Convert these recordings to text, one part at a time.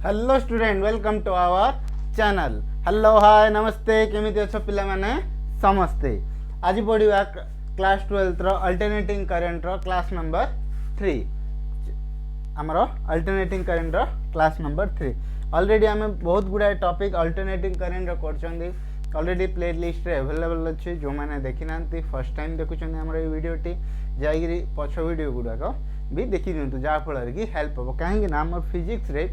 Hello student, welcome to our channel. Hello hi नमस्ते, केमिति अछ पिला माने समस्ते। आज पढ़िबा क्लास 12 रो अल्टरनेटिंग करंट रो क्लास नंबर 3। हमरो अल्टरनेटिंग करंट रो क्लास नंबर 3। ऑलरेडी हमें बहुत गुडा टॉपिक अल्टरनेटिंग करंट रो करछंदी। ऑलरेडी प्ले लिस्ट रे अवेलेबल अछि। जो माने देखि नांती फर्स्ट टाइम देखुछन हमरो ए वीडियोटी जाईगिरी पछ वीडियो गुडा को भी देखि दियंतु, जा फल कि हेल्प हो। कहीं ना फिजिक्स रे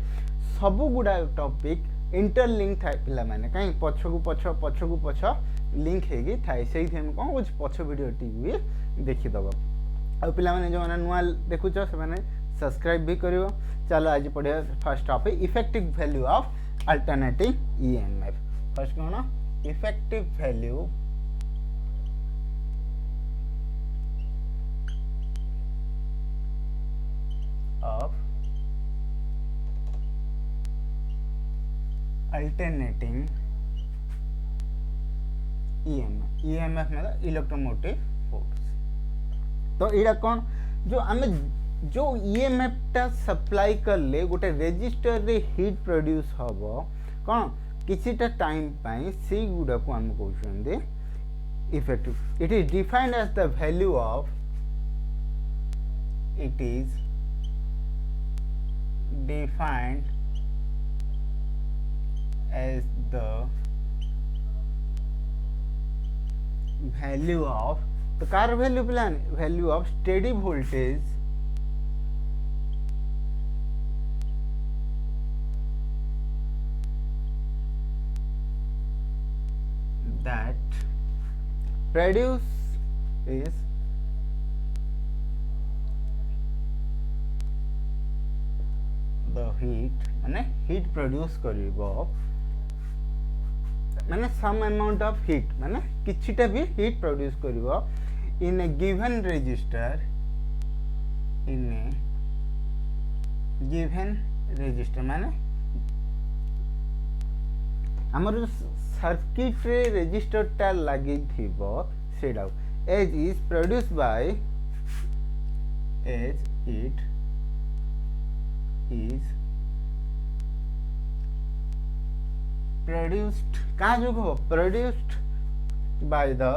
सबु गुडा टॉपिक इंटरलिंक थाए पिला माने, कहीं पछकु पछ लिंक हेगी थाए। सेही हम कोन कुछ पछ वीडियो टी भी देखि दबो। आ पिला माने जो माने नुआ देखुछ से माने सब्सक्राइब भी करियो। चलो आज पढ़िया first topic effective value of alternating EMF. First cone effective value of alternating EMF। EMF मतलब इलेक्ट्रोमोटिव फोर्स। तो इड़ा कौन जो आमे जो EMF टा सप्लाई करले गोटे रेजिस्टर रे हीट प्रोड्यूस हबो कौन किछिटा टाइम पाई से गुडा को हम कहउछन effective. It is defined as the value of it is defined as the value of तो कार वैल्यू प्लान value of steady voltage that produce is the heat माने heat produce करिबो माने some amount of heat माने किछिटा भी heat produce करिबो in a given resistor माने हमर सर्किट रे रेजिस्टर टा लागि थिबो सेडा as is produced by as it is produced कहाँ जो हो produced by the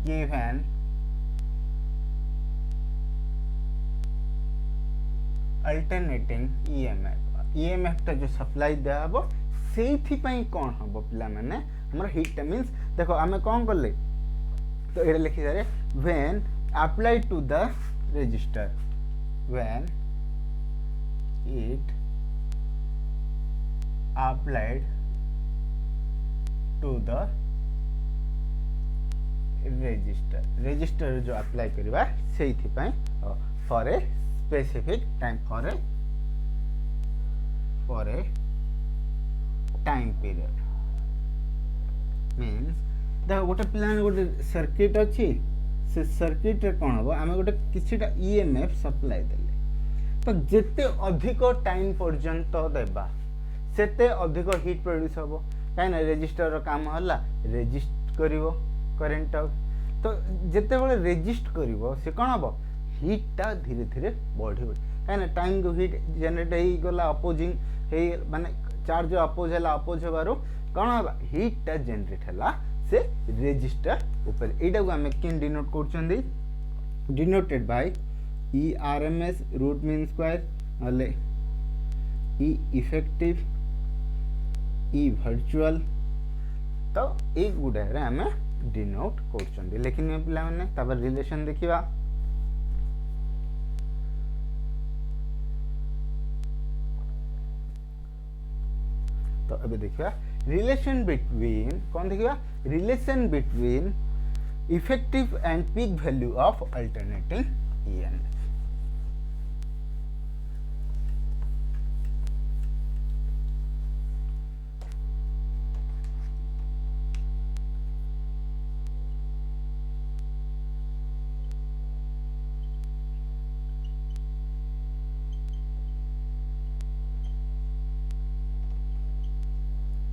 given alternating EMF टा जो सप्लाई दिया हबो सेथि पई कोन हबो पिला माने हमर हीट मींस देखो हमें कोन करले तो एडा लिखि जारे when applied to the resistor when it applied to the resistor जो अप्लाई करबा सेथि पई for a specific time for a time period means देखो गोटे प्लान गोटे सर्किट अछि से सर्किट रे कोन हो आमे गोटे किछिटा ईएमएफ सप्लाई देले तो जेते अधिक टाइम पर्यंत देबा सेते अधिक हीट प्रोड्यूस होबो काई ना रेजिस्टर रो काम हला रेजिस्ट करिवो करंट तो जेते बेले रेजिस्ट करिवो से कोन होबो हीट ता धीरे धीरे बढ़िबो काई ना टाइम को हीट जनरेट हेई गला अपोजिंग हे माने चार्ज अपोज हला अपोज होबारो कोन होबा हीट ता जनरेट हला से रेजिस्टर ऊपर एटा को हमें किन डिनोट करछंदी denoted by ERMS root mean square अले E इफेक्टिव E वर्चुअल तो एक गुडा रे हमें डिनोट करछंदी। लेकिन पिला माने तब रिलेशन देखिबा तो अबे देखिबा रिलेशन बिटवीन कौन देखिबा relation between effective and peak value of alternating EMF।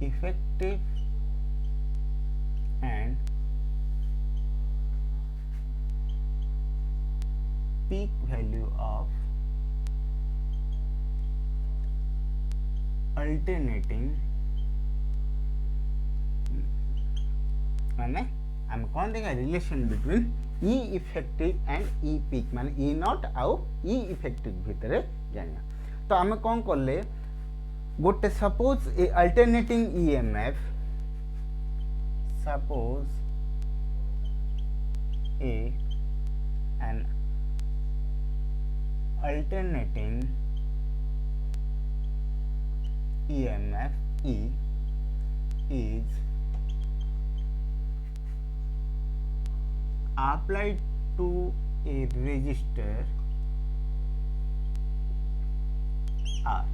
effective and peak value of alternating माने आम कौन देखा relation between E effective and E peak माने ई नॉट आउ ई इफेक्टिव भितर जानिया तो आम कौन कले गोटे suppose A alternating EMF suppose A N alternating EMF E is applied to a resistor R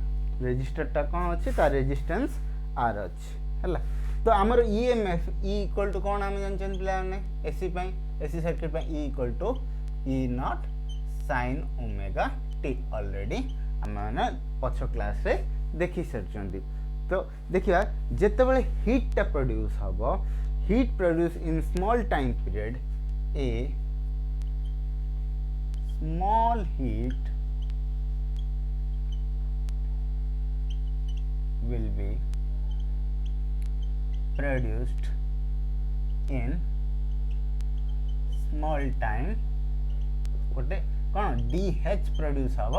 resistor टा कौन अच्छे तार रेजिस्टेंस R अच्छे हैला तो आमर EMF E इक्वल टू कौन आम जानछन पिला ने AC पई AC सर्किट पई E equal to E not sine omega t already आम पछ क्लास रे देखि सारछंदी तो देखिया जेतेबेले हीट टा प्रोड्यूस हबो heat produce in small time period a small heat will be produced in small time गोटे कौन DH प्रोड्यूस हम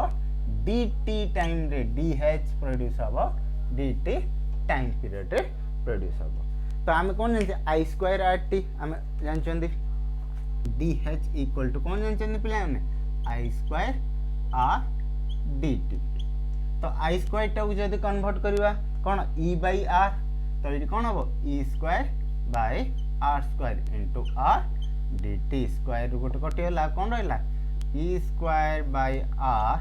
DT टाइम रे DH प्रोड्यूस हम DT टाइम पीरियड रे प्रोड्यूस हम तो आम कौन जानते I स्क्वायर RT आम जानते DH इक्वल टू कौन जानते पिला I स्क्वायर R DT तो I स्क्वायर टा जब कन्वर्ट करवा कौन E बाई R तो ये कौन हम E square by R square into R DT square गोटे कटिगला कौन रहा E square by R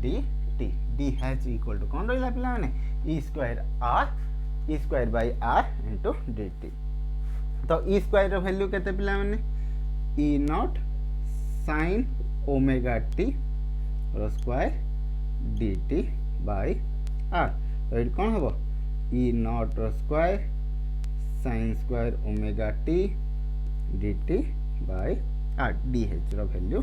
DT DH equal to कौन रहा पिला माने E square by R into DT तो E स्क्वायर वैल्यू केते पिला माने E not sine omega t रो स्क्वायर DT बाय R तो ये कौन हम E नॉट रो square sine square omega t DT by R DH रो वैल्यू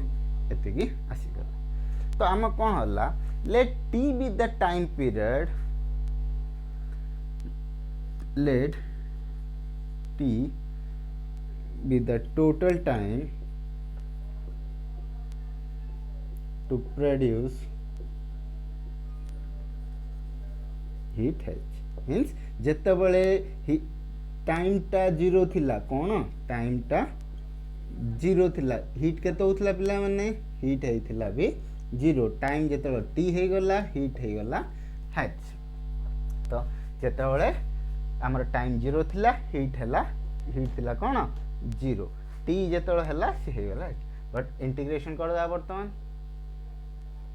एतिकी आसीगला तो आम कौन होला let T be the time period let T be the total time to produce heat H means जेतेबेले टाइम टा जीरो थिला कौन टाइम टा जीरो थिला हीट केते होतला पिला माने हीट हेइथिला भी जीरो टाइम जेतेबेले टी हे गला हीट हे गला H तो जेतेबेले हमर टाइम जीरो थिला हीट थिला कौन जीरो टी जेतेबेले हला से हे गला बट इंटीग्रेशन कर दा वर्तमान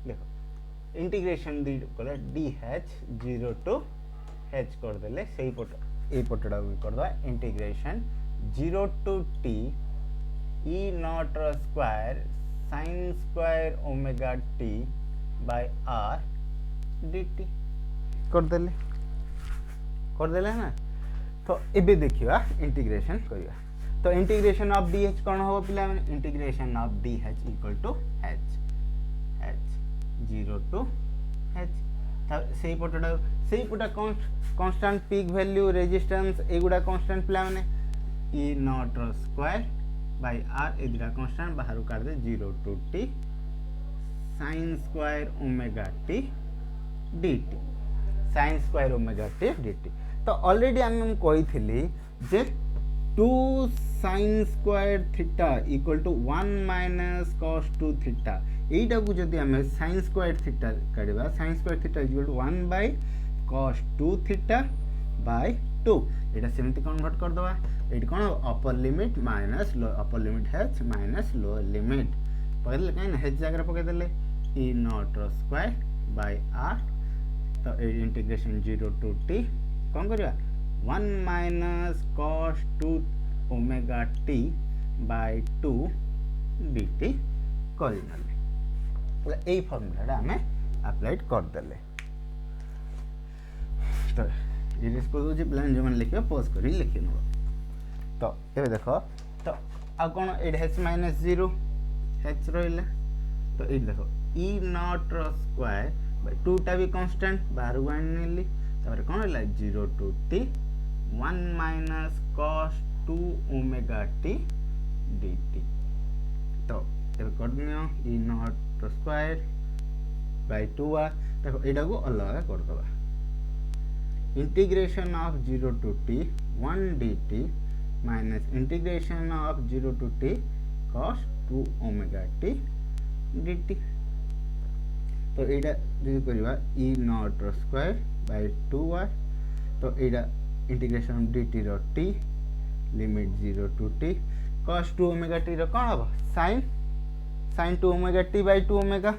देखो इंटीग्रेशन दी कले DH 0 टू H कर देले सेही पट ए पटडा भी कर दवा integration 0 to T E not square sine square omega t by R DT कर देले ना तो एबे देखिवा इंटीग्रेशन करिया तो इंटीग्रेशन ऑफ DH कौन हो पिला माने integration of DH equal to H 0 to H सेही पटा कांस्टेंट पीक वैल्यू रेजिस्टेंस एगुडा कांस्टेंट पिला माने E not square by R ए दुटा कांस्टेंट बाहर काट दे 0 to T sin square omega T DT sin square omega T DT तो ऑलरेडी हम कही थिली जे 2 sin square theta equal to 1 minus cos 2 theta एटा को जदी हम sin स्क्वायर थीटा करबा sin square theta equal to 1 बाय cos 2 थीटा बाय 2 एटा सेमति कन्वर्ट कर दवा एट कोन upper limit minus upper limit H minus lower limit पकड़ले काइन H जगह पकड़ देले E not square by R तो ए इंटीग्रेशन 0 टू T कौन करिया 1 minus cos 2 omega T by 2 DT कर देले ए फार्मूला हमें अप्लाई कर देले तो इरेज को जो प्लान जो मन लिखियो पॉज करी लिखि न तो ए देखो तो आ कोन एड H माइनस 0 H रहिला तो ए देखो E नॉट स्क्वायर बाय 2 टा भी कांस्टेंट बाहर वन नेली तापर कौन है 0 to t 1 minus cos 2 omega t dt। तो ये कर दियो e not square bye 2r। देखो एटा को अलग कर दबा integration of 0 to t 1 dt minus integration of 0 to t cos 2 omega t dt। तो एटा जो करबा e not square bye 2r। तो एटा इंटीग्रेशन ऑफ dt रो t limit 0 to t cos 2 omega t रो कोन हबो sin 2 omega t by 2 omega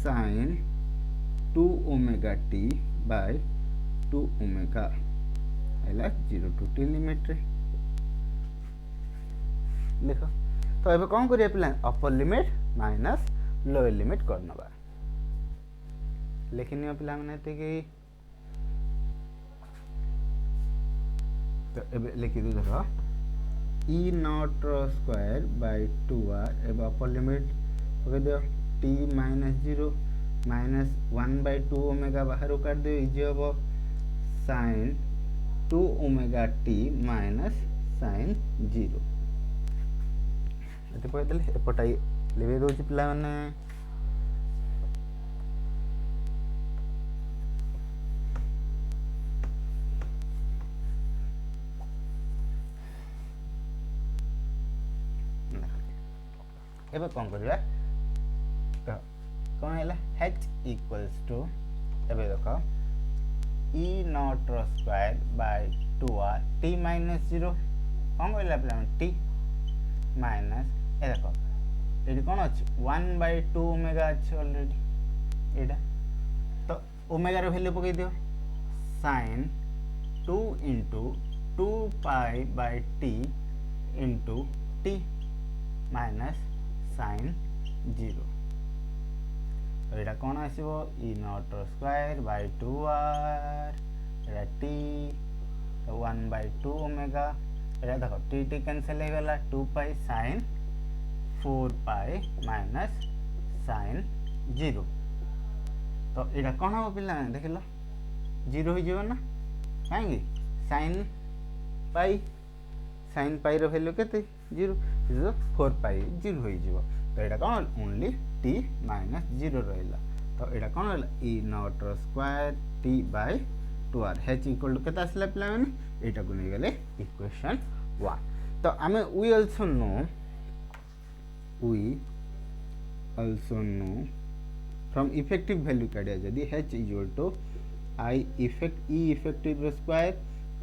sin 2 omega t by 2 omega हैला 0 to t लिमिट रे देखो। तो एबे कोन करिया पिला upper limit minus lower limit करनबा लेकिन पिला माने ते कि तो एबे लिखि दो देखो e not square bye 2r एबे अपर लिमिट पके दियो t minus 0 minus 1 by 2 omega बाहर काट दियो इजी हबो sin 2 omega t minus sin 0। एते पके देले एपटाई लेबे दोछि पिला माने एबे कौन करिया तो कौन है h इक्वल्स टू एबे देखो e not square bye 2r t minus 0 कौन कहला प्लान t माइनस ए देखो एडी कौन अछि 1 बाय 2 ओमेगा अछि ऑलरेडी एडा। तो ओमेगा रो वैल्यू पके दियो sin 2 into 2 pi by t into t minus sin 0। तो एटा कौन आसीबो e not square bye 2r Etah t तो 1 बाय 2 ओमेगा एटा देखो t t कैंसिल हो गला 2 पाई sin 4 पाई माइनस sin 0। तो एटा कौन हो पिला देखिलो 0 हो जीव ना काहेंगे sin पाई रो वैल्यू केते 0 इज 4 पाई 0 हो जीव। तो एटा कौन ओनली t माइनस 0 रहला। तो एटा कौन रहला e not square t by 2r h equal to केता आसला पिला माने एटा को नै गेले इक्वेशन 1। तो आमे we also know from effective value काढिया जदी h equal to i effect e effective square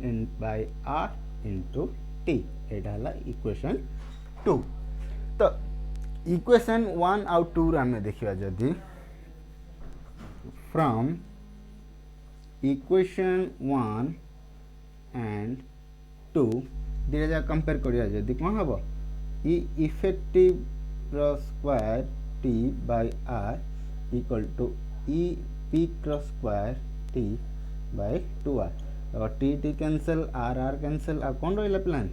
in by r into t एटा हला इक्वेशन 2। तो इक्वेशन 1 आउ 2 आमे देखिबा जदी फ्रॉम इक्वेशन 1 एंड 2 दिजा कंपेयर करिया जदी कोन हबो e इफेक्टिव रो square t by r equal to e peak रो स्क्वायर t बाय 2r। और t t cancel r cancel आ कोन रहला प्लान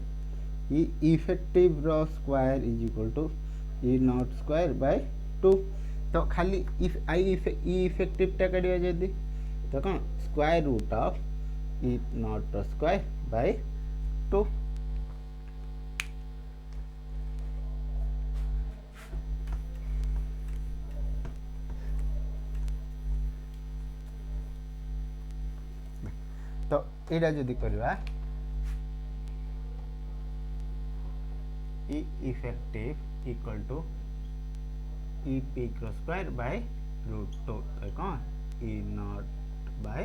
e इफेक्टिव रो square is equal to e not square by 2। तो खाली इफ आई e इफेक्टिव टा काढिया जदी तो कोन square root of e not square by 2। तो एटा जदी करबा e effective equal to e peak square by root 2 तो कौन e naught by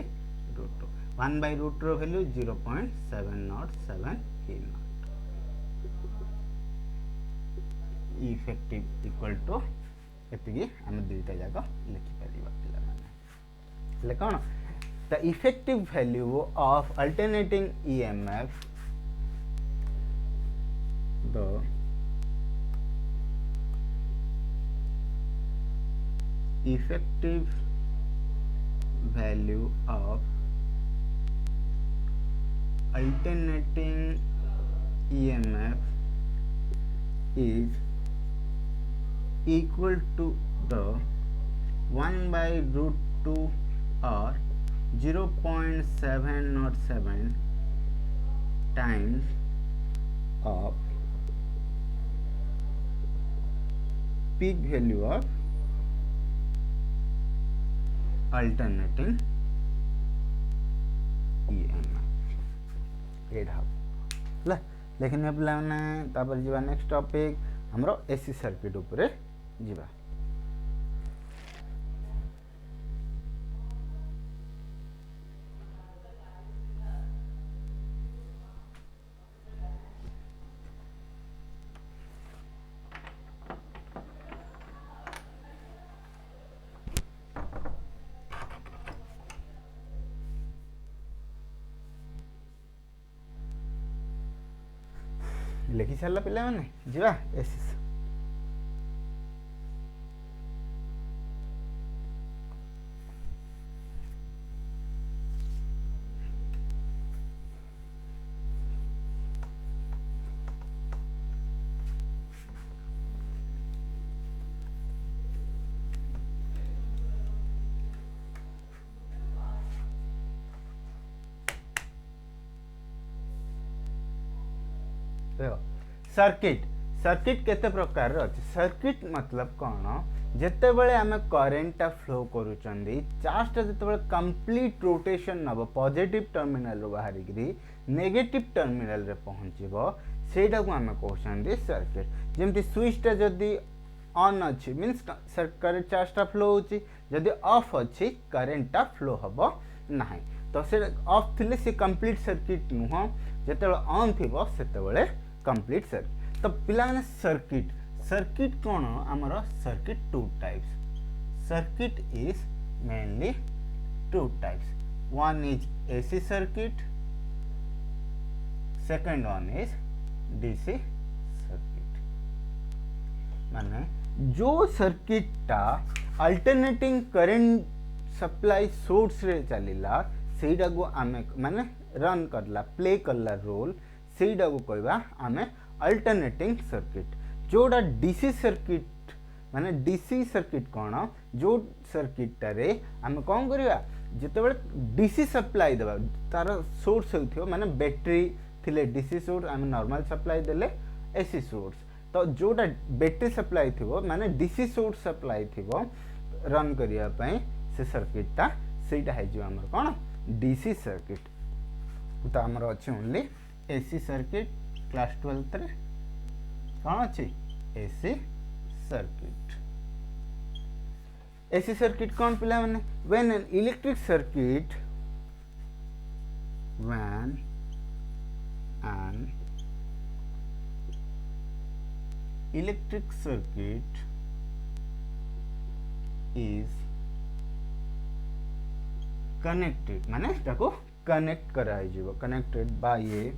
root 2 1 by root रो value 0.707 e naught e effective equal to एतिकी हम दुईटा जाक लिखि परिबा पिला माने ले कौन the effective value of alternating EMF the effective value of alternating EMF is equal to the 1 by root 2 or 0.707 times of peak value of alternating EMF एड हम ला लेकिन पे तापर जीवा नेक्स्ट टॉपिक हमरो एसी सर्किट उपरे जीवा लिखि सारा पिला माने जीवा एसी सर्किट सर्किट केते प्रकार अच्छे सर्किट मतलब कौन जिते बड़े आम करेन्टा फ्लो करुँच चार्जटा जिते कंप्लीट रोटेशन नब पॉजिटिव टर्मिनल बाहर नेगेटिव टर्मिनल रे पहुँचब सेटा को आम कहते सर्किट जमती स्विचटा जदि ऑन अच्छी मीन्स करेंट चार्जटा फ्लो होची जदि ऑफ अच्छी करेन्टा फ्लो हम ना तो से ऑफ थिले से कंप्लीट सर्किट नुह जिते ऑन थी से कंप्लीट सर्किट तो पिला माने सर्किट सर्किट कौन आमर circuit two types circuit is mainly two types one is AC circuit second one is DC circuit माने जो सर्किट टा अल्टरनेटिंग करंट सप्लाई सोर्स रे चलिला सेटा को आमे माने रन करला प्ले करला रोल सेटा को कहबा आमे अल्टरनेटिंग सर्किट जोड़ा डीसी सर्किट माने डीसी सर्किट कौन जो सर्किट रे आमे कौन करिया जिते बड़े डीसी सप्लाई देबा तार सोर्स होथियो माने बैटरी थिले डीसी सोर्स आमे नॉर्मल सप्लाई देले एसी सोर्स तो जोड़ा बैटरी सप्लाई थिबो माने डीसी सोर्स सप्लाई थिबो रन करिया पई से सर्किटटा सेटा है जो हमर कौन डीसी सर्किट तो हमर अछि ओनली एसी सर्किट क्लास 12 रे कौन अच्छी एसी सर्किट एसी सर्किट कौन पिला माने when an electric circuit when an electric circuit is connected माने ताको कनेक्ट कराई जीवो connected by a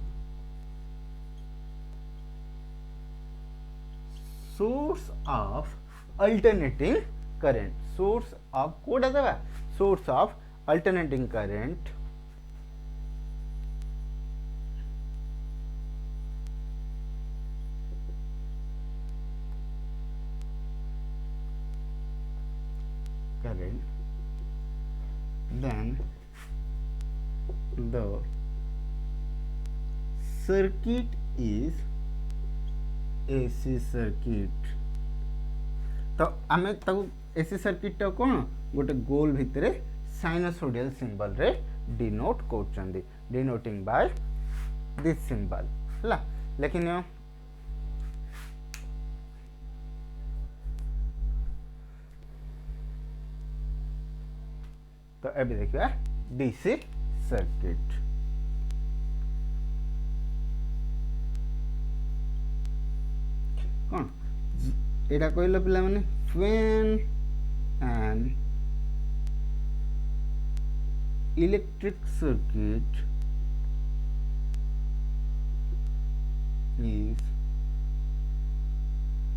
source of alternating current source of कोडा देबा source of alternating current then the circuit is AC circuit तो आमे ताको AC सर्किट टा कोन गोटे गोल भितरे साइनसोडियल सिंबल रे डिनोट करछंदी डिनोटिंग बाय दिस सिंबल हला लेकिन तो अभी देखिए डीसी सर्किट कौन एटा कहला पिला माने when an electric circuit is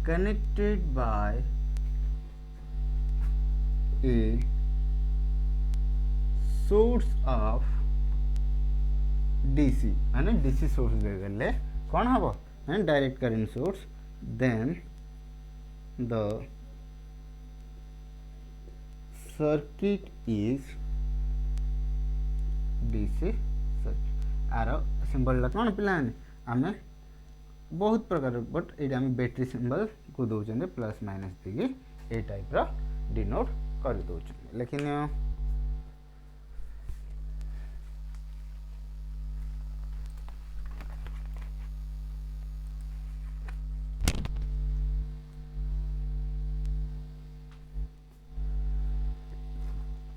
connected by a source of DC माने DC सोर्स दे देले कौन हबो माने direct current source then the circuit is DC circuit आर सिंबल कौन पिलाने आम बहुत प्रकार बट ये आम बैटरी सिंबल को दौरान प्लस माइनस देकी ए टाइप रो डिनोट कर दौरान लेकिन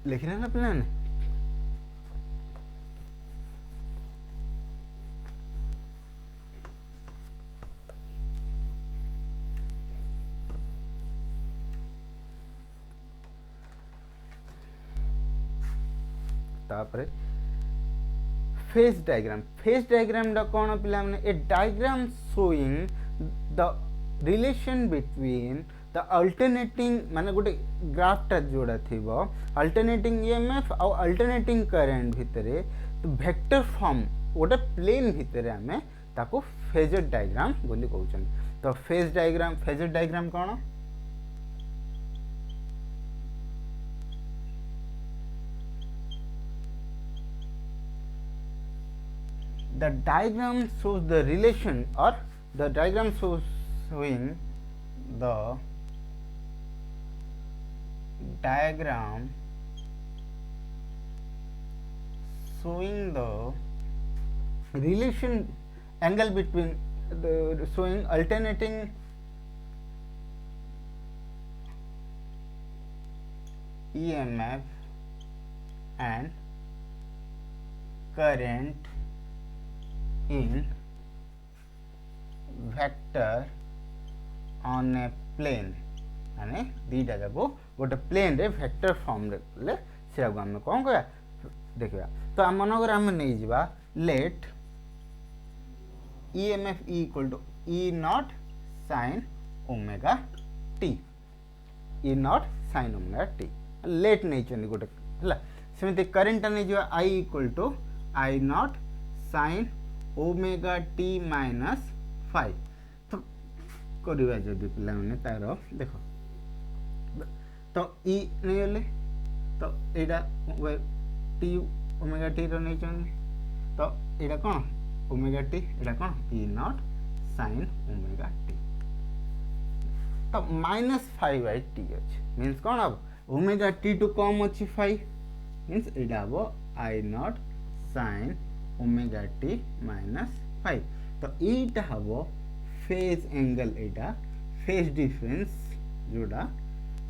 लिखना ना प्लान तापरे फेज डायग्राम दा कौन पिला माने a diagram showing the relation between the alternating माने गोटे ग्राफटा जोड़ा थिबो अल्टरनेटिंग ईएमएफ और अल्टरनेटिंग करंट भितरे वेक्टर फॉर्म गोटे प्लेन भितरे आमे ताको फेजर डायग्राम बोली कहउछन तो फेजर डायग्राम कौन the diagram shows the relation or the diagram showing the diagram showing the relation angle between the showing alternating EMF and current in vector on a plane माने दीटा जाक गोटे plane रे vector form रे से आम कौन कह देखा तो आम मनकर आम नहीं जावा let EMF equal to E not sine omega t E not sine omega t let नहीं गोटे है सेमती करेन्ट नहीं जावा I equal to I naught sine omega t minus 5 तो करवा जदि पिला माने तार देखो तो ई नहीं गले तो यहाँ टी ओमेगा टी रो नहीं तो यहाँ कौन ओमेगा टी यहाँ कौन E naught sine omega T तो -5/t अच्छे मीन्स कौन हम ओमेगा टी टू कम अच्छी 5 मीन्स यहाँ हम I not sine omega T -5 तो यीटा हम फेज एंगल यहाँ फेज डिफरेंस जोड़ा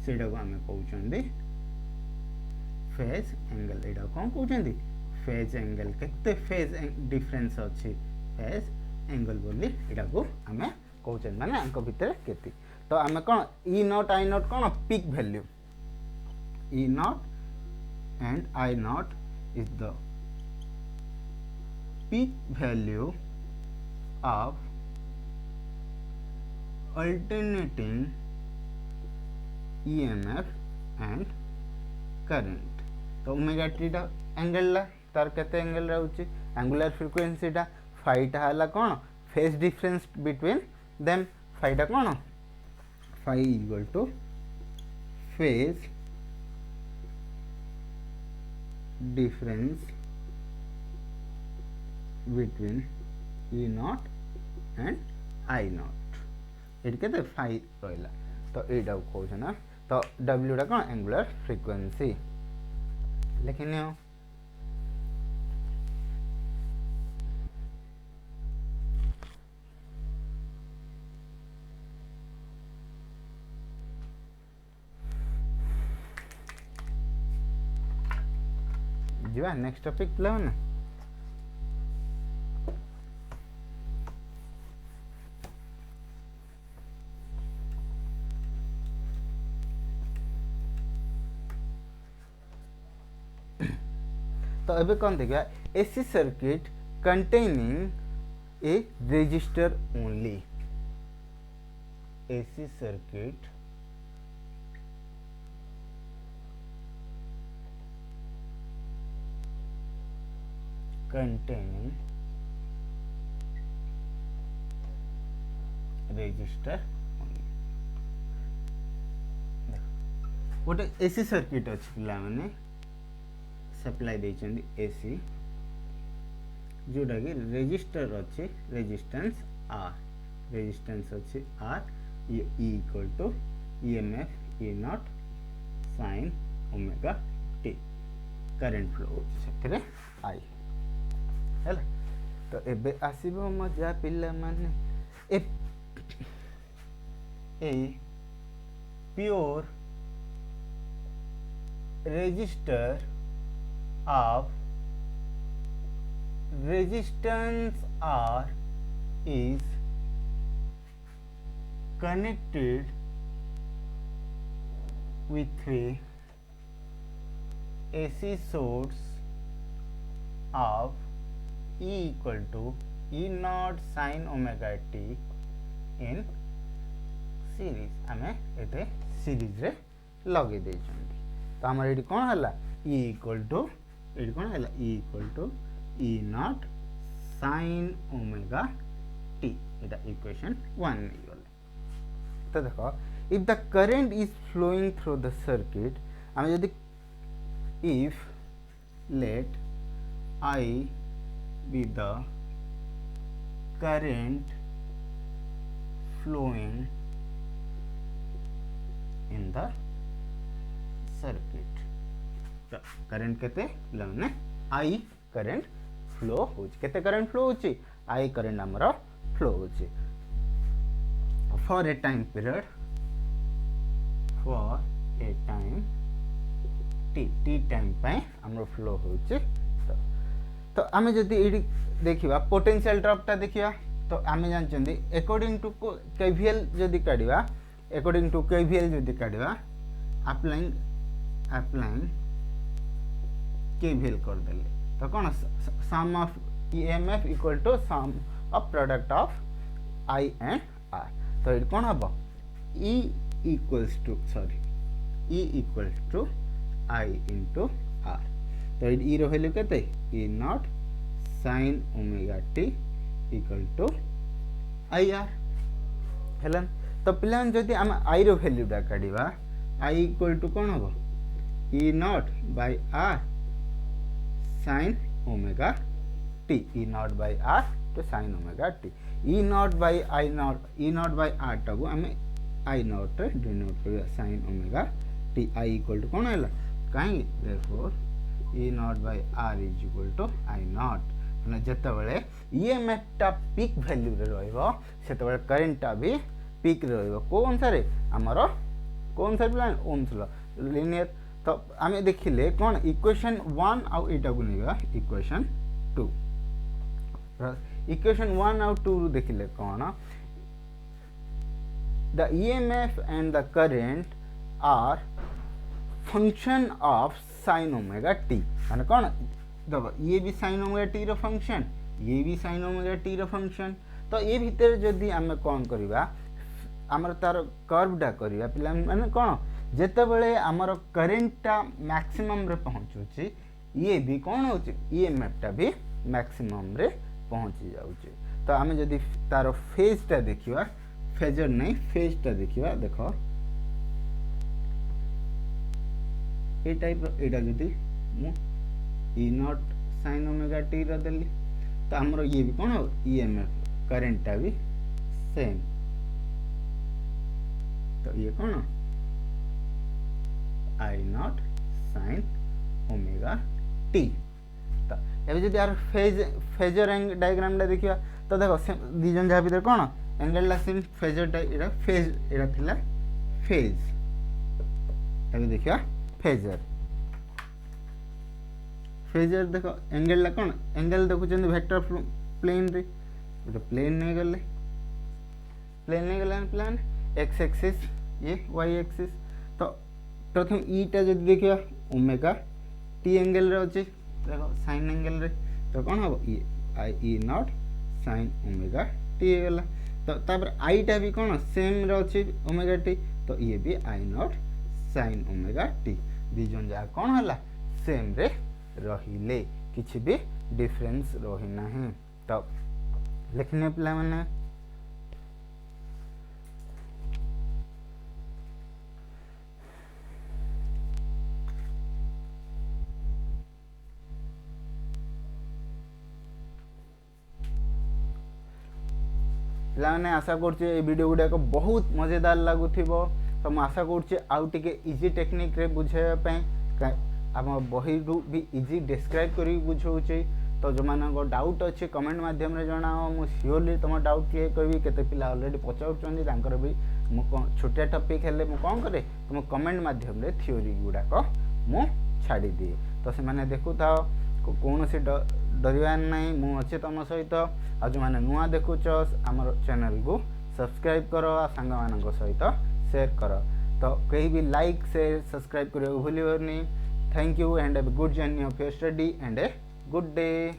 से आम कहते फेज एंगल यहाँ कौन कहते फेज एंगल केते फेज डिफरेंस अच्छी फेज एंगल बोली यहाँ को आम कहते माने आंक भितर केती तो आम कौन ई नॉट आई नॉट कौन peak value E naught and I naught is the peak value of alternating EMF and current तो ओमेगा टी टा एंगल ला तार केते एंगल रहउची एंगुलर फ्रीक्वेंसी टा फाई टा हला कोन phase difference between them phi टा कोन phi equal to phase difference between E naught and I naught ये कहते फाई रहा तो यहाँ कौन ना तो W टा कौन एंगुलर फ्रीक्वेंसी लेकिन जी नेक्स्ट टॉपिक लो ना तो अभी कौन देखा AC circuit containing a resistor only AC circuit containing resistor only गोटे एसी सर्किट अच्छी पिला माने सप्लाई देचंदी एसी जोटा कि रेजिस्टर अच्छे रेजिस्टेंस आर अच्छे आर E equal to EMF E naught sine omega T current flow होती आई है। तो एबे आसीबो मजा पिला माने a pure resistor of resistance R is connected with a AC source of E equal to E naught sin omega t in series आमे एते सीरीज रे लगे दे चंदी। तो हमर एटी कोन हला E equal to एटी कोन हला E equal to E naught sin omega t Etah equation 1 नै गले। तो देखो if the current is flowing through the circuit आमे यदि if let I be the current flowing in the circuit तो current केते लने I current flow होची केते करंट फ्लो होची I करंट हमरो फ्लो होची for a time period t time पे हमरो फ्लो होची। तो आमे जदी एडी देखिबा पोटेंशियल ड्रॉप ता देखिबा तो आमे जानचंदी अकॉर्डिंग टू केवीएल जदी काढिबा अकॉर्डिंग टू केवीएल जदी काढिबा अप्लाइंग केवीएल कर देले तो कोन sum of EMF equal to sum of product of I and R. तो इट कोन हबो E equals to I into R. तो ई रो वैल्यू केते E naught sin omega t equal to I R हेलन। तो पिलान जदी हम आई रो वैल्यू डा काढिबा आई इक्वल टू कोन हबो E naught by R sin omega t E naught by R टू sin omega t E naught by I naught E naught by R टाबो हम आई नॉट रे डिनोट करिया sin omega t I equal to कोन हला काई therefore E naught by R is equal to I naught माने जतबेले ईएमएफ टा पीक वैल्यू रे रहइबो सेतबेले करंट टा भी पीक रे रहइबो कोन सारे हमरो कोन सारे प्लान ओम्स लॉ लिनियर। तो आमे देखिले कोन इक्वेशन 1 आउ एटा को नेबा इक्वेशन 2 इक्वेशन 1 आउ 2 देखिले कोन the EMF and the current are function of sin omega t माने कोन देखो ये भी sin ओमेगा टी रो फंक्शन ये भी sin ओमेगा टी रो फंक्शन। तो ये भीतर जदी हमें कोन करबा हमर तार कर्व डा करबा पिला माने कोन जेतेबेले हमर करंट टा मैक्सिमम रे पहुंचुची ये भी कोन होची ईएमएफ टा भी मैक्सिमम रे पहुंची जाउची। तो हमें जदी तार फेज टा देखिबा फेजर नहीं फेज टा देखिबा देखो ए टाइप एटा जदी मु ई नॉट sin ओमेगा टी रा देली तो हमरो ये भी कोन हो ईएमएफ करंट टा भी सेम। तो ये कोन आई नॉट sin ओमेगा टी। तो एबे जदी यार फेजर एंग डायग्राम टा देखिबा तो देखो दिजन जा भीतर कोन एंगल ला सेम फेजर टा एरा फेज एरा थिला फेज एबे देखिबा फेजर फेजर देखो एंगल ला कोन एंगल देखो चंद वेक्टर प्लेन रे तो प्लेन नहीं गले प्लान एक्स एक्सिस ये वाई एक्सिस। तो प्रथम ईटा जदी देखिबा ओमेगा टी एंगल रे अछि देखो sin एंगल रे तो कोन हो ई आई ई नॉट sin ओमेगा टी गला। तो तापर आई टा भी कोन सेम रे अछि ओमेगा टी तो ये भी आई नॉट sin ओमेगा टी दिजन जा कोन हला सेम रे रहिले किछि भी डिफरेंस रही नहीं। तो लिखने पिला माने ପିଲାମାନେ ଆଶା କରୁଛି ଏ ଭିଡ଼ିଓ ଗୁଡ଼ାକ ବହୁତ ମଜାଦାର ଲାଗୁଥିବ। ତ ମୁଁ ଆଶା କରୁଛି ଆଉ ଟିକେ ଇଜି ଟେକ୍ନିକ୍ରେ ବୁଝାଇବା ପାଇଁ ଆମ ବହିରୁ ବି ଇଜି ଡେସ୍କ୍ରାଇବ୍ କରିକି ବୁଝାଉଛି। ତ ଯେଉଁମାନଙ୍କ ଡାଉଟ୍ ଅଛି କମେଣ୍ଟ ମାଧ୍ୟମରେ ଜଣାଅ, ମୁଁ ସିଓରଲି ତୁମ ଡାଉଟ୍ କ୍ଲିୟର କରିବି। କେତେ ପିଲା ଅଲରେଡ଼ି ପଚାରୁଛନ୍ତି ତାଙ୍କର ବି ମୁଁ ଛୋଟିଆ ଟପିକ୍ ହେଲେ ମୁଁ କ'ଣ କରେ ତୁମ କମେଣ୍ଟ ମାଧ୍ୟମରେ ଥିଓରି ଗୁଡ଼ାକ ମୁଁ ଛାଡ଼ିଦିଏ। ତ ସେମାନେ ଦେଖୁଥାଅ, କୌଣସି ଡରିବାର ନାହିଁ, ମୁଁ ଅଛି ତୁମ ସହିତ। ଆଉ ଯେଉଁମାନେ ନୂଆ ଦେଖୁଛ ଆମର ଚ୍ୟାନେଲକୁ ସବସ୍କ୍ରାଇବ୍ କର, ଆଉ ସାଙ୍ଗମାନଙ୍କ ସହିତ ସେୟାର କର। ତ କେହି ବି ଲାଇକ୍ ସେୟାର ସବସ୍କ୍ରାଇବ୍ କରିବାକୁ ଭୁଲିବନି। Thank you and have a good journey of your study and a good day.